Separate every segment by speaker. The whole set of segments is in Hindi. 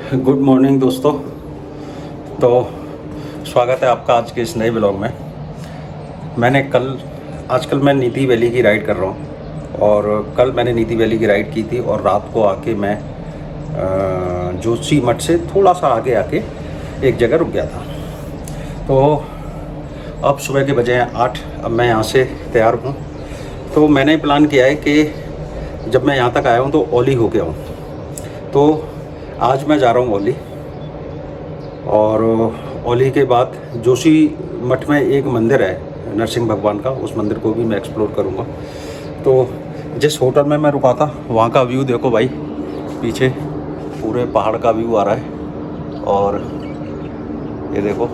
Speaker 1: गुड मॉर्निंग दोस्तों। तो स्वागत है आपका आज के इस नए ब्लॉग में। आजकल मैं नीति वैली की राइड कर रहा हूँ और कल मैंने नीति वैली की राइड की थी और रात को आके मैं जोशी मठ से थोड़ा सा आगे आके एक जगह रुक गया था। तो अब सुबह के बजे हैं 8। अब मैं यहाँ से तैयार हूँ। तो मैंने प्लान किया है कि जब मैं यहाँ तक आया हूँ तो ओली होके आऊँ। तो आज मैं जा रहा हूँ ओली, और ओली के बाद जोशी मठ में एक मंदिर है नरसिंह भगवान का, उस मंदिर को भी मैं एक्सप्लोर करूँगा। तो जिस होटल में मैं रुका था वहाँ का व्यू देखो भाई, पीछे पूरे पहाड़ का व्यू आ रहा है। और ये देखो,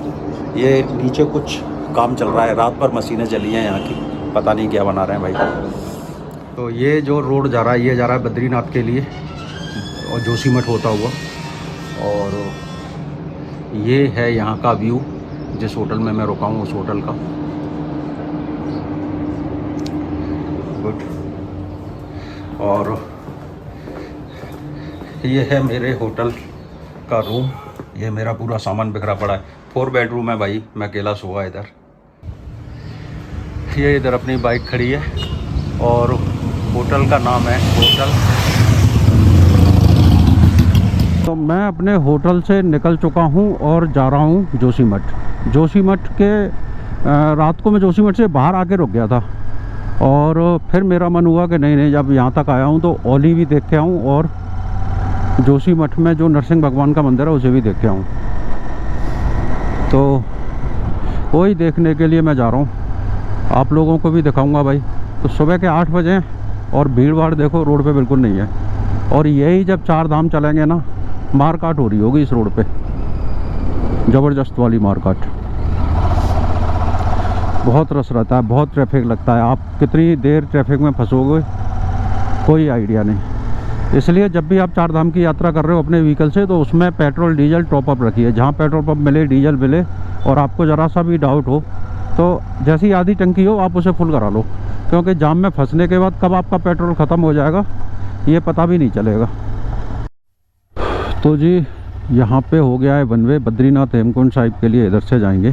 Speaker 1: ये नीचे कुछ काम चल रहा है, रात भर मशीनें चली हैं यहाँ की, पता नहीं क्या बना रहे हैं भाई। तो ये जो रोड जा रहा है ये जा रहा है बद्रीनाथ के लिए और जोशी मठ होता हुआ। और ये है यहाँ का व्यू जिस होटल में मैं रुका हूँ, उस होटल का। गुड। और ये है मेरे होटल का रूम। ये मेरा पूरा सामान बिखरा पड़ा है। 4 बेडरूम है भाई, मैं अकेला सोया इधर। ये इधर अपनी बाइक खड़ी है और होटल का नाम है होटल। तो मैं अपने होटल से निकल चुका हूँ और जा रहा हूँ जोशी मठ। जोशी मठ के रात को मैं जोशी मठ से बाहर आके रुक गया था और फिर मेरा मन हुआ कि नहीं जब यहाँ तक आया हूँ तो ओली भी देख के आऊँ और जोशी मठ में जो नरसिंह भगवान का मंदिर है उसे भी देख के आऊँ। तो वही देखने के लिए मैं जा रहा हूँ, आप लोगों को भी दिखाऊँगा भाई। तो सुबह के 8 बजे और भीड़ भाड़ देखो रोड पे बिल्कुल नहीं है। और यही जब 4 धाम चलेंगे ना, मारकाट हो रही होगी इस रोड पे, ज़बरदस्त वाली मारकाट। बहुत रश रहता है, बहुत ट्रैफिक लगता है। आप कितनी देर ट्रैफिक में फंसोगे कोई आइडिया नहीं। इसलिए जब भी आप 4 धाम की यात्रा कर रहे हो अपने व्हीकल से तो उसमें पेट्रोल डीजल टॉप अप रखिए। जहाँ पेट्रोल पंप मिले, डीजल मिले और आपको ज़रा सा भी डाउट हो तो जैसी आधी टंकी हो आप उसे फुल करा लो, क्योंकि जाम में फंसने के बाद कब आपका पेट्रोल ख़त्म हो जाएगा ये पता भी नहीं चलेगा। तो जी यहाँ पे हो गया है वन वे बद्रीनाथ हेमकुंड साहिब के लिए, इधर से जाएंगे।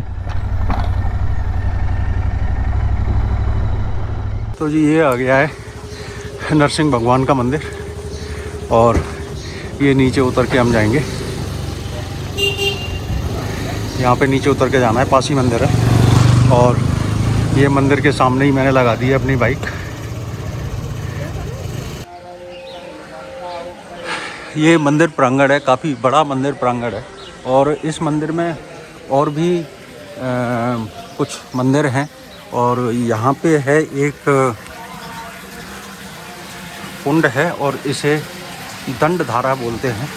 Speaker 1: तो जी ये आ गया है नरसिंह भगवान का मंदिर और ये नीचे उतर के हम जाएंगे। यहाँ पे नीचे उतर के जाना है, पास ही मंदिर है। और ये मंदिर के सामने ही मैंने लगा दी है अपनी बाइक। ये मंदिर प्रांगण है, काफ़ी बड़ा मंदिर प्रांगण है। और इस मंदिर में और भी कुछ मंदिर हैं। और यहाँ पे है एक कुंड है और इसे दंडधारा बोलते हैं।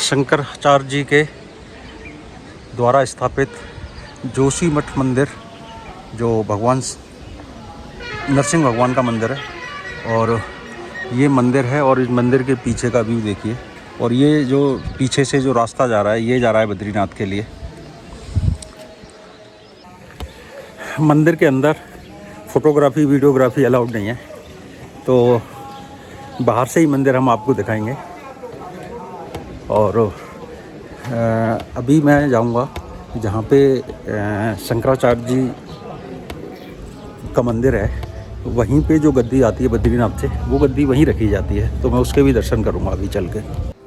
Speaker 1: शंकराचार्य जी के द्वारा स्थापित जोशी मठ मंदिर, जो भगवान नरसिंह भगवान का मंदिर है। और ये मंदिर है और इस मंदिर के पीछे का व्यू देखिए। और ये जो पीछे से जो रास्ता जा रहा है ये जा रहा है बद्रीनाथ के लिए। मंदिर के अंदर फोटोग्राफी वीडियोग्राफी अलाउड नहीं है, तो बाहर से ही मंदिर हम आपको दिखाएंगे। और अभी मैं जाऊंगा जहाँ पे शंकराचार्य जी का मंदिर है, वहीं पे जो गद्दी आती है बद्रीनाथ से, वो गद्दी वहीं रखी जाती है। तो मैं उसके भी दर्शन करूँगा अभी चल के।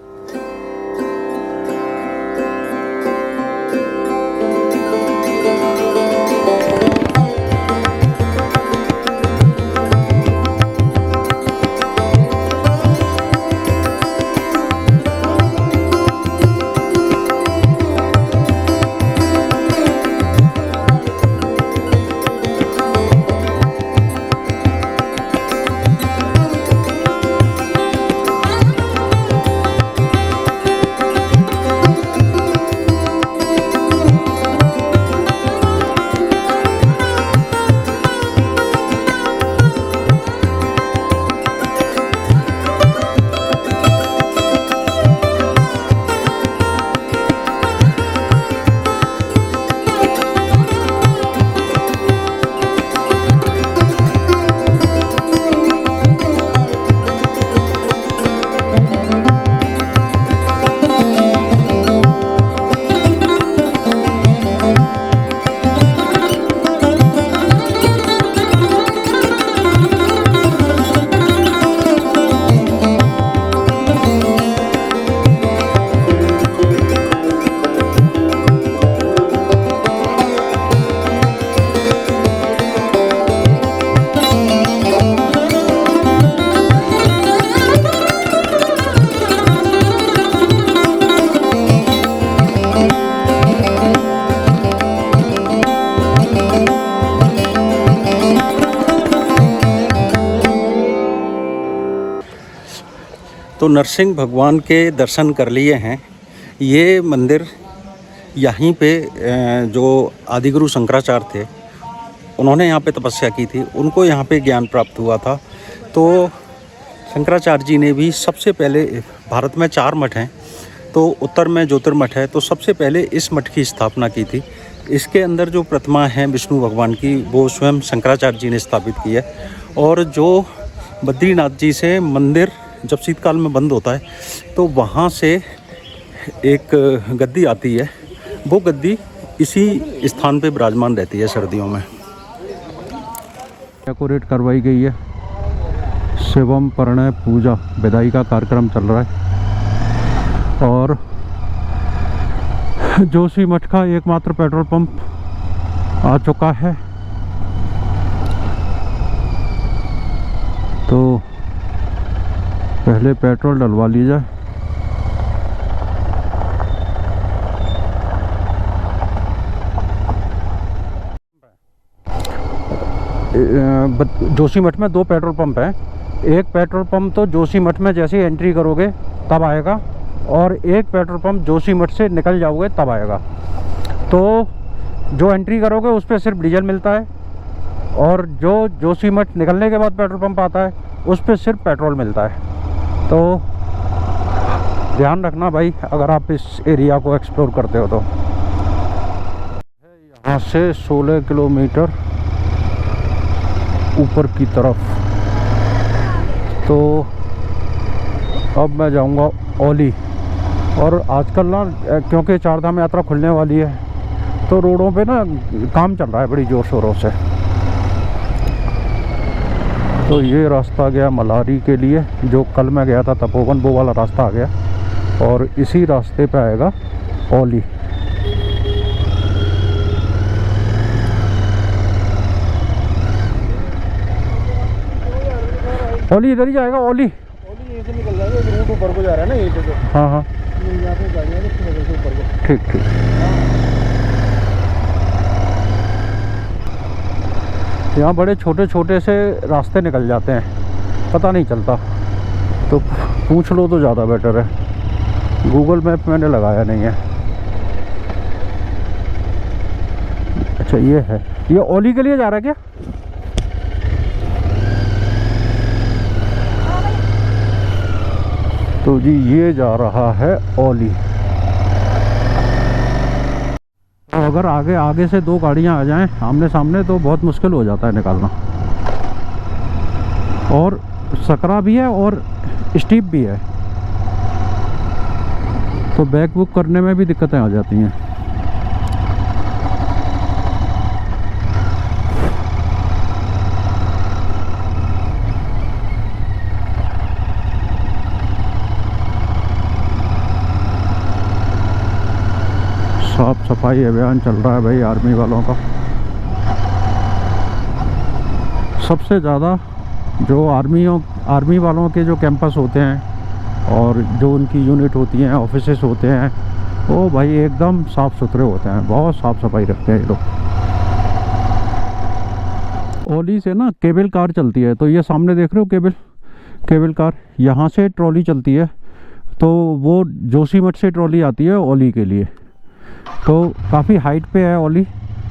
Speaker 1: तो नरसिंह भगवान के दर्शन कर लिए हैं। ये मंदिर यहीं पे जो आदिगुरु शंकराचार्य थे उन्होंने यहाँ पे तपस्या की थी, उनको यहाँ पे ज्ञान प्राप्त हुआ था। तो शंकराचार्य जी ने भी सबसे पहले, भारत में 4 मठ हैं, तो उत्तर में ज्योतिर्मठ है, तो सबसे पहले इस मठ की स्थापना की थी। इसके अंदर जो प्रतिमा है विष्णु भगवान की, वो स्वयं शंकराचार्य जी ने स्थापित की है। और जो बद्रीनाथ जी से मंदिर जब शीतकाल में बंद होता है तो वहाँ से एक गद्दी आती है, वो गद्दी इसी स्थान पे विराजमान रहती है सर्दियों में। डेकोरेट करवाई गई है। शिवम परिणय पूजा विदाई का कार्यक्रम चल रहा है। और जोशी मठ का एकमात्र पेट्रोल पंप आ चुका है। तो पहले पेट्रोल डलवा ली जाए। जोशीमठ में 2 पेट्रोल पंप हैं। एक पेट्रोल पंप तो जोशीमठ में जैसे ही एंट्री करोगे तब आएगा, और एक पेट्रोल पंप जोशीमठ से निकल जाओगे तब आएगा। तो जो एंट्री करोगे उस पर सिर्फ डीजल मिलता है, और जो जोशीमठ निकलने के बाद पेट्रोल पंप आता है उस पर सिर्फ पेट्रोल मिलता है। तो ध्यान रखना भाई, अगर आप इस एरिया को एक्सप्लोर करते हो तो। यहाँ से 16 किलोमीटर ऊपर की तरफ। तो अब मैं जाऊंगा ओली। और आजकल ना, क्योंकि 4 धाम यात्रा खुलने वाली है, तो रोडों पे ना काम चल रहा है बड़ी ज़ोर शोरों से। तो ये रास्ता गया मलारी के लिए, जो कल मैं गया था तपोवन, वो वाला रास्ता आ गया। और इसी रास्ते पे आएगा ओली। ओली इधर ही जाएगा। ओली
Speaker 2: यहीं से निकल जाएगा, रूट ऊपर को जा रहा है ना, यहीं पे। तो
Speaker 1: हाँ हाँ
Speaker 2: यहाँ पे गाड़ियाँ से ऊपर को।
Speaker 1: ठीक ठीक। यहाँ बड़े छोटे छोटे से रास्ते निकल जाते हैं, पता नहीं चलता। तो पूछ लो तो ज़्यादा बेटर है। गूगल मैप मैंने लगाया नहीं है। अच्छा ये है, ये ओली के लिए जा रहा है क्या? तो जी ये जा रहा है ओली। तो अगर आगे से 2 गाड़ियां आ जाएं आमने सामने तो बहुत मुश्किल हो जाता है निकालना। और सकरा भी है और स्टीप भी है, तो बैक बुक करने में भी दिक्कतें आ जाती हैं। साफ सफाई अभियान चल रहा है भाई आर्मी वालों का। सबसे ज़्यादा जो आर्मी वालों के जो कैंपस होते हैं और जो उनकी यूनिट होती हैं, ऑफिसेस होते हैं, वो भाई एकदम साफ़ सुथरे होते हैं, बहुत साफ़ सफाई रखते हैं ये लोग। ओली से ना केबल कार चलती है, तो ये सामने देख रहे हो केबल कार, यहाँ से ट्रॉली चलती है। तो वो जोशीमठ से ट्रॉली आती है ओली के लिए। तो काफ़ी हाइट पे है ओली,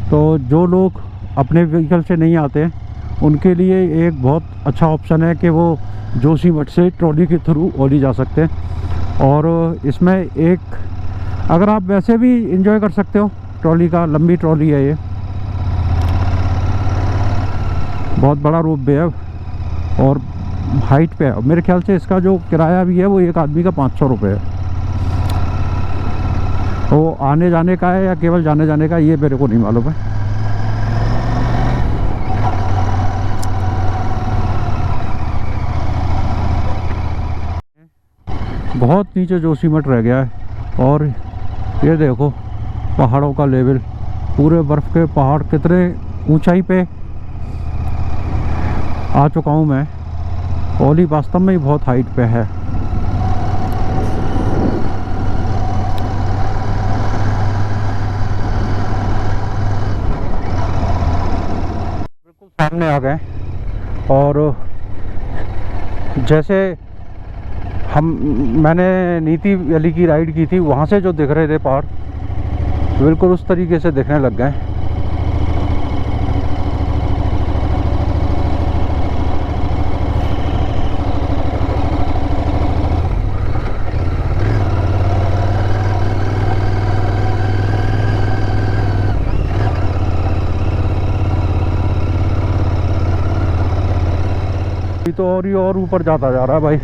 Speaker 1: तो जो लोग अपने व्हीकल से नहीं आते हैं उनके लिए एक बहुत अच्छा ऑप्शन है कि वो जोशीमठ से ट्रॉली के थ्रू ओली जा सकते हैं। और इसमें एक, अगर आप वैसे भी एंजॉय कर सकते हो ट्रॉली का, लंबी ट्रॉली है ये, बहुत बड़ा रोप वे है और हाइट पे है। मेरे ख्याल से इसका जो किराया भी है वो एक आदमी का 500 रुपये है। वो आने जाने का है या केवल जाने जाने का, ये मेरे को नहीं मालूम है। बहुत नीचे जोशीमठ रह गया है। और ये देखो पहाड़ों का लेवल, पूरे बर्फ़ के पहाड़ कितने ऊंचाई पे आ चुका हूँ मैं। ओली वास्तव में ही बहुत हाइट पे है। बिल्कुल सामने आ गए और जैसे
Speaker 3: मैंने नीति वैली की राइड की थी, वहाँ से जो दिख रहे थे पहाड़ बिल्कुल उस तरीके से दिखने लग गए। अभी तो और ऊपर जाता जा रहा है भाई,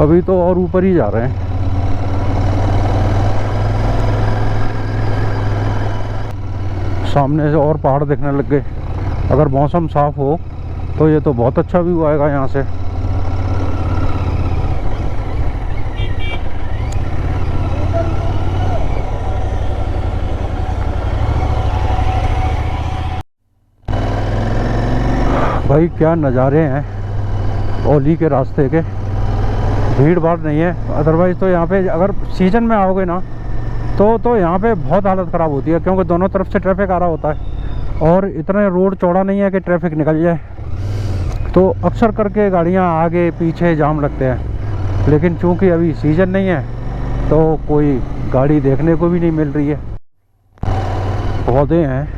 Speaker 3: अभी तो और ऊपर ही जा रहे हैं। सामने से और पहाड़ दिखने लग गए। अगर मौसम साफ हो तो ये तो बहुत अच्छा व्यू आएगा यहाँ से। भाई क्या नज़ारे हैं ओली के रास्ते के, भीड़ भाड़ नहीं है। अदरवाइज़ तो यहाँ पे अगर सीजन में आओगे ना तो यहाँ पे बहुत हालत ख़राब होती है, क्योंकि दोनों तरफ से ट्रैफिक आ रहा होता है और इतना रोड चौड़ा नहीं है कि ट्रैफिक निकल जाए। तो अक्सर करके गाड़ियाँ आगे पीछे जाम लगते हैं, लेकिन चूँकि अभी सीज़न नहीं है तो कोई गाड़ी देखने को भी नहीं मिल रही है। पौधे हैं,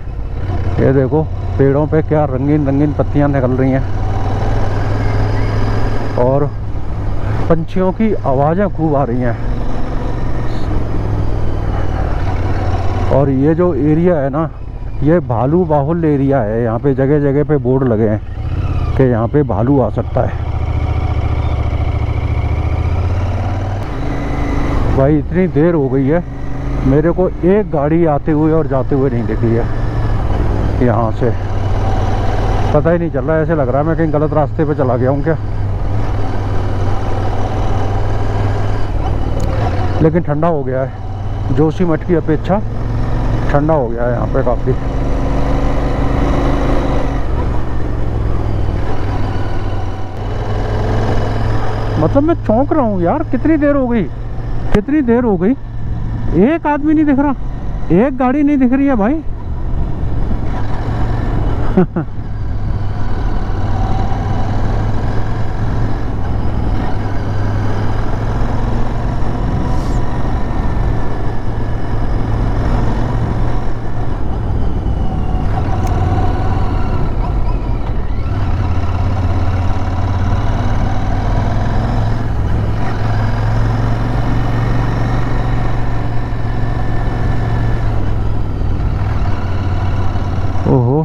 Speaker 3: ये देखो पेड़ों पे क्या रंगीन रंगीन पत्तियाँ निकल रही हैं और पंछियों की आवाज़ें खूब आ रही हैं। और ये जो एरिया है ना, ये भालू बाहुल्य एरिया है। यहाँ पे जगह जगह पे बोर्ड लगे हैं कि यहाँ पे भालू आ सकता है। भाई इतनी देर हो गई है, मेरे को एक गाड़ी आते हुए और जाते हुए नहीं दिखी है यहाँ से। पता ही नहीं चल रहा है, ऐसे लग रहा है मैं कहीं गलत रास्ते पे चला गया हूँ क्या। लेकिन ठंडा हो गया है, जोशीमठ की अपेक्षा ठंडा हो गया है यहाँ पे काफ़ी। मतलब मैं चौंक रहा हूँ यार, कितनी देर हो गई, एक आदमी नहीं दिख रहा, एक गाड़ी नहीं दिख रही है भाई। ओहो,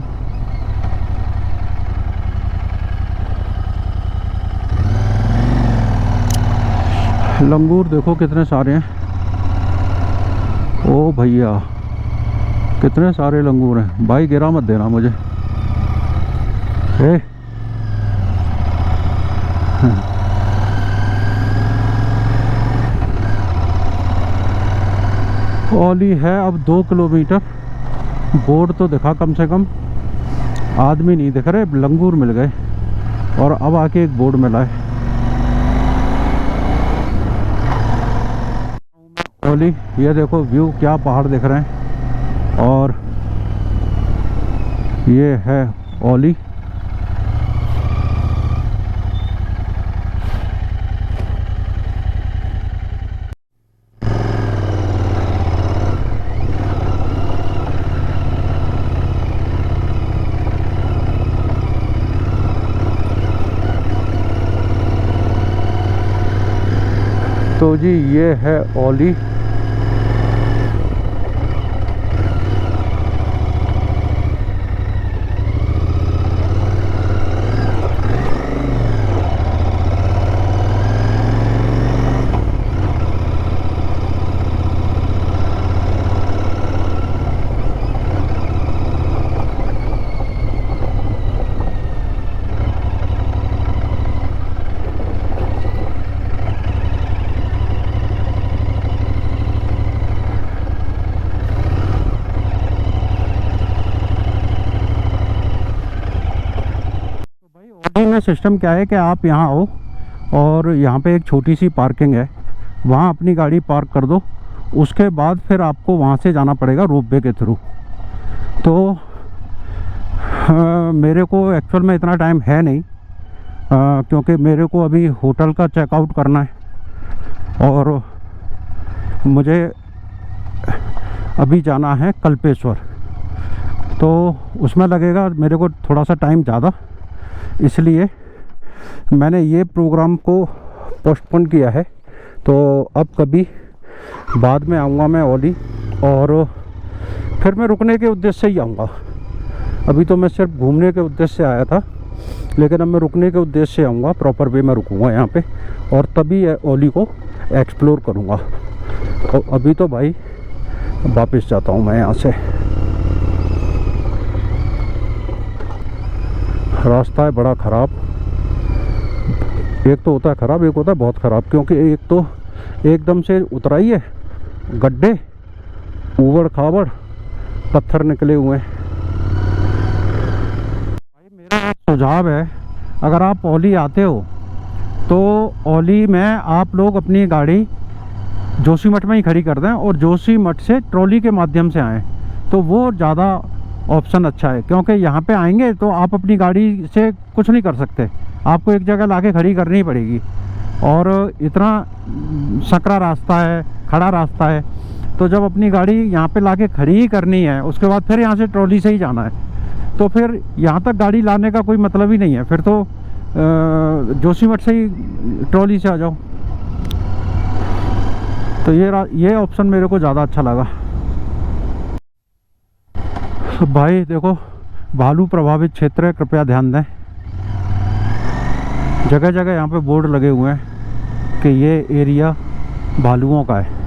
Speaker 3: लंगूर देखो कितने सारे हैं। ओ भैया कितने सारे लंगूर हैं भाई, गिरा मत देना मुझे। ओली है अब 2 किलोमीटर। बोर्ड तो दिखा कम से कम, आदमी नहीं दिख रहे, लंगूर मिल गए और अब आके एक बोर्ड मिला है। ओली ये देखो व्यू, क्या पहाड़ दिख रहे हैं। और ये है ओली। तो जी ये है ओली। में सिस्टम क्या है कि आप यहाँ आओ और यहाँ पे एक छोटी सी पार्किंग है, वहाँ अपनी गाड़ी पार्क कर दो। उसके बाद फिर आपको वहाँ से जाना पड़ेगा रोपवे के थ्रू। तो मेरे को एक्चुअल में इतना टाइम है नहीं, क्योंकि मेरे को अभी होटल का चेकआउट करना है और मुझे अभी जाना है कल्पेश्वर, तो उसमें लगेगा मेरे को थोड़ा सा टाइम ज़्यादा, इसलिए मैंने ये प्रोग्राम को पोस्टपोन किया है। तो अब कभी बाद में आऊँगा मैं ओली, और फिर मैं रुकने के उद्देश्य से ही आऊँगा। अभी तो मैं सिर्फ घूमने के उद्देश्य से आया था, लेकिन अब मैं रुकने के उद्देश्य से आऊँगा, प्रॉपर वे में रुकूँगा यहाँ पे, और तभी ओली को एक्सप्लोर करूँगा। तो अभी तो भाई वापस जाता हूँ मैं यहाँ से। रास्ता है बड़ा ख़राब, एक तो होता है ख़राब, एक होता है बहुत ख़राब, क्योंकि एक तो एकदम से उतराई है, गड्ढे, ऊबड़ खाबड़, पत्थर निकले हुए हैं। भाई मेरा सुझाव है, अगर आप ओली आते हो तो ओली में आप लोग अपनी गाड़ी जोशीमठ में ही खड़ी कर दें, और जोशीमठ से ट्रॉली के माध्यम से आएँ, तो वो ज़्यादा ऑप्शन अच्छा है। क्योंकि यहाँ पे आएंगे तो आप अपनी गाड़ी से कुछ नहीं कर सकते, आपको एक जगह लाके खड़ी करनी पड़ेगी, और इतना सकरा रास्ता है, खड़ा रास्ता है, तो जब अपनी गाड़ी यहाँ पे लाके खड़ी ही करनी है, उसके बाद फिर यहाँ से ट्रॉली से ही जाना है, तो फिर यहाँ तक गाड़ी लाने का कोई मतलब ही नहीं है। फिर तो जोशीमठ से ही ट्रॉली से आ जाओ। तो ये ऑप्शन मेरे को ज़्यादा अच्छा लगा। भाई देखो, भालू प्रभावित क्षेत्र है, कृपया ध्यान दें। जगह जगह यहाँ पे बोर्ड लगे हुए हैं कि ये एरिया भालुओं का है।